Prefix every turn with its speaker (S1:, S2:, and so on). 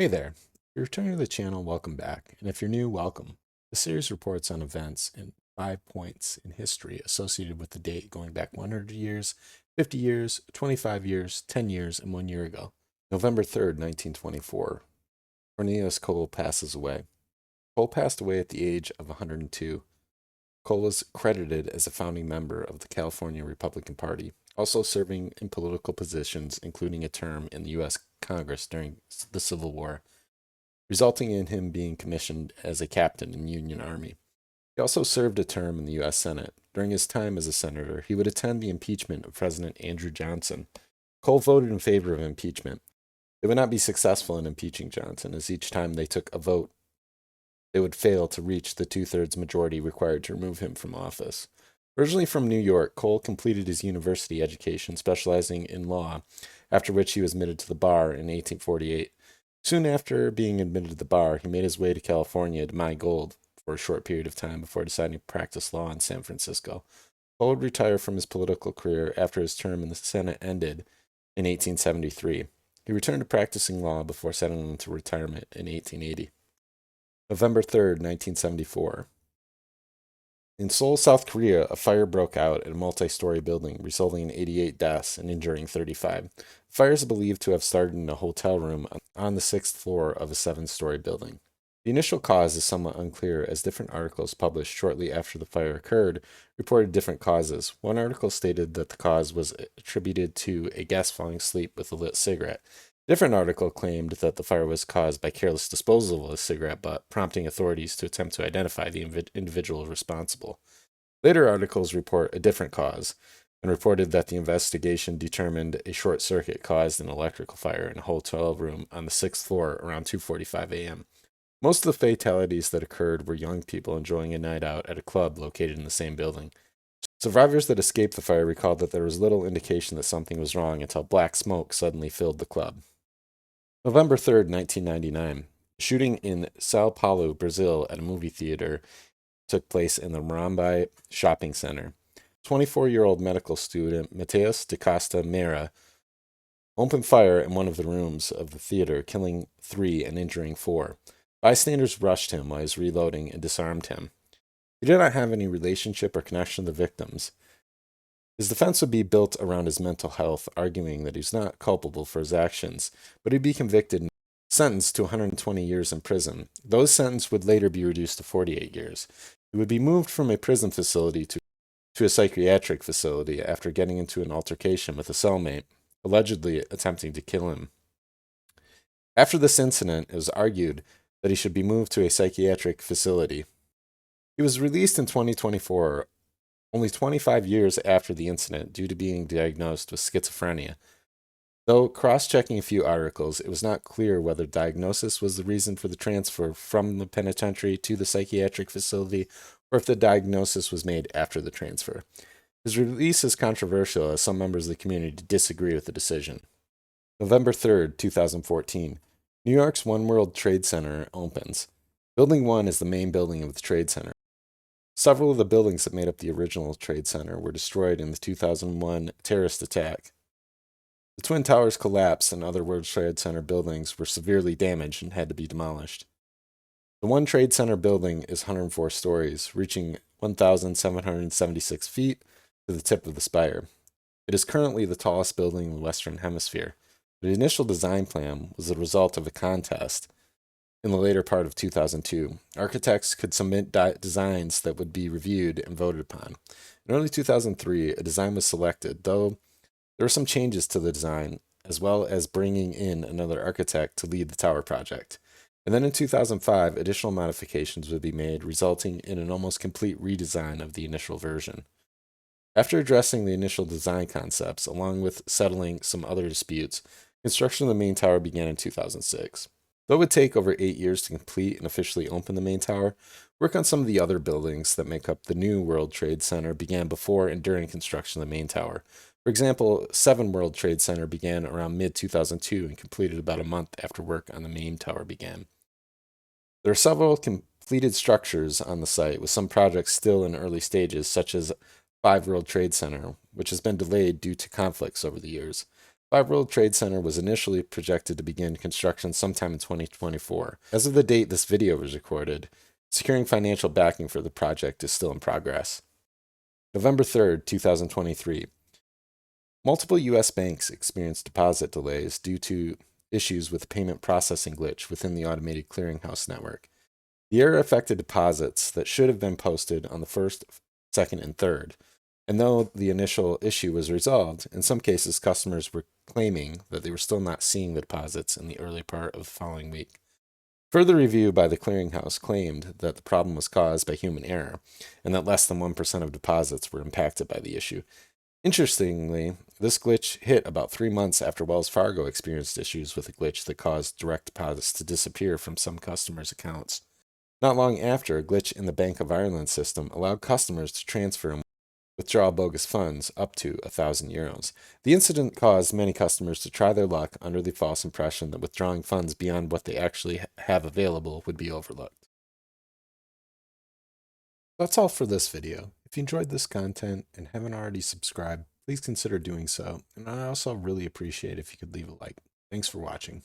S1: Hey there. If you're returning to the channel, welcome back. And if you're new, welcome. The series reports on events and 5 points in history associated with the date going back 100 years, 50 years, 25 years, 10 years, and 1 year ago. November 3rd, 1924. Cornelius Cole passes away. Cole passed away at the age of 102. Cole is credited as a founding member of the California Republican Party, also serving in political positions, including a term in the U.S. Congress during the Civil War, resulting in him being commissioned as a captain in the Union Army. He also served a term in the U.S. Senate. During his time as a senator, he would attend the impeachment of President Andrew Johnson. Cole voted in favor of impeachment. They would not be successful in impeaching Johnson, as each time they took a vote, they would fail to reach the two-thirds majority required to remove him from office. Originally from New York, Cole completed his university education, specializing in law, after which he was admitted to the bar in 1848. Soon after being admitted to the bar, he made his way to California to mine gold for a short period of time before deciding to practice law in San Francisco. Cole would retire from his political career after his term in the Senate ended in 1873. He returned to practicing law before settling into retirement in 1880. November 3rd, 1974. In Seoul, South Korea, a fire broke out at a multi-story building, resulting in 88 deaths and injuring 35. The fire is believed to have started in a hotel room on the sixth floor of a seven-story building. The initial cause is somewhat unclear, as different articles published shortly after the fire occurred reported different causes. One article stated that the cause was attributed to a guest falling asleep with a lit cigarette. A different article claimed that the fire was caused by careless disposal of a cigarette butt, prompting authorities to attempt to identify the individual responsible. Later articles report a different cause and reported that the investigation determined a short circuit caused an electrical fire in a hotel room on the sixth floor around 2:45 a.m. Most of the fatalities that occurred were young people enjoying a night out at a club located in the same building. Survivors that escaped the fire recalled that there was little indication that something was wrong until black smoke suddenly filled the club. November 3rd, 1999. A shooting in Sao Paulo, Brazil, at a movie theater took place in the Morumbi shopping center. 24-year-old medical student Mateus de Costa Meira opened fire in one of the rooms of the theater, killing 3 and injuring 4. Bystanders rushed him while he was reloading and disarmed him. He did not have any relationship or connection to the victims. His defense would be built around his mental health, arguing that he was not culpable for his actions, but he'd be convicted and sentenced to 120 years in prison. Those sentences would later be reduced to 48 years. He would be moved from a prison facility to a psychiatric facility after getting into an altercation with a cellmate, allegedly attempting to kill him. After this incident, it was argued that he should be moved to a psychiatric facility. He was released in 2024, only 25 years after the incident, due to being diagnosed with schizophrenia. Though cross-checking a few articles, it was not clear whether diagnosis was the reason for the transfer from the penitentiary to the psychiatric facility, or if the diagnosis was made after the transfer. His release is controversial, as some members of the community disagree with the decision. November 3rd, 2014. New York's One World Trade Center opens. Building 1 is the main building of the Trade Center. Several of the buildings that made up the original Trade Center were destroyed in the 2001 terrorist attack. The Twin Towers collapsed and other World Trade Center buildings were severely damaged and had to be demolished. The One Trade Center building is 104 stories, reaching 1,776 feet to the tip of the spire. It is currently the tallest building in the Western Hemisphere. The initial design plan was the result of a contest in the later part of 2002. Architects could submit designs that would be reviewed and voted upon. In early 2003, a design was selected, though there were some changes to the design, as well as bringing in another architect to lead the tower project. And then in 2005, additional modifications would be made, resulting in an almost complete redesign of the initial version. After addressing the initial design concepts, along with settling some other disputes, construction of the main tower began in 2006. Though it would take over 8 years to complete and officially open the main tower, work on some of the other buildings that make up the new World Trade Center began before and during construction of the main tower. For example, 7 World Trade Center began around mid-2002 and completed about a month after work on the main tower began. There are several completed structures on the site, with some projects still in early stages, such as 5 World Trade Center, which has been delayed due to conflicts over the years. Five World Trade Center was initially projected to begin construction sometime in 2024. As of the date this video was recorded, securing financial backing for the project is still in progress. November 3rd, 2023. Multiple U.S. banks experienced deposit delays due to issues with payment processing glitch within the automated clearinghouse network. The error affected deposits that should have been posted on the 1st, 2nd, and 3rd. And though the initial issue was resolved, in some cases customers were claiming that they were still not seeing the deposits in the early part of the following week. Further review by the clearinghouse claimed that the problem was caused by human error, and that less than 1% of deposits were impacted by the issue. Interestingly, this glitch hit about 3 months after Wells Fargo experienced issues with a glitch that caused direct deposits to disappear from some customers' accounts. Not long after, a glitch in the Bank of Ireland system allowed customers to transfer and withdraw bogus funds up to €1,000. The incident caused many customers to try their luck under the false impression that withdrawing funds beyond what they actually have available would be overlooked. That's all for this video. If you enjoyed this content and haven't already subscribed, please consider doing so. And I also really appreciate if you could leave a like. Thanks for watching.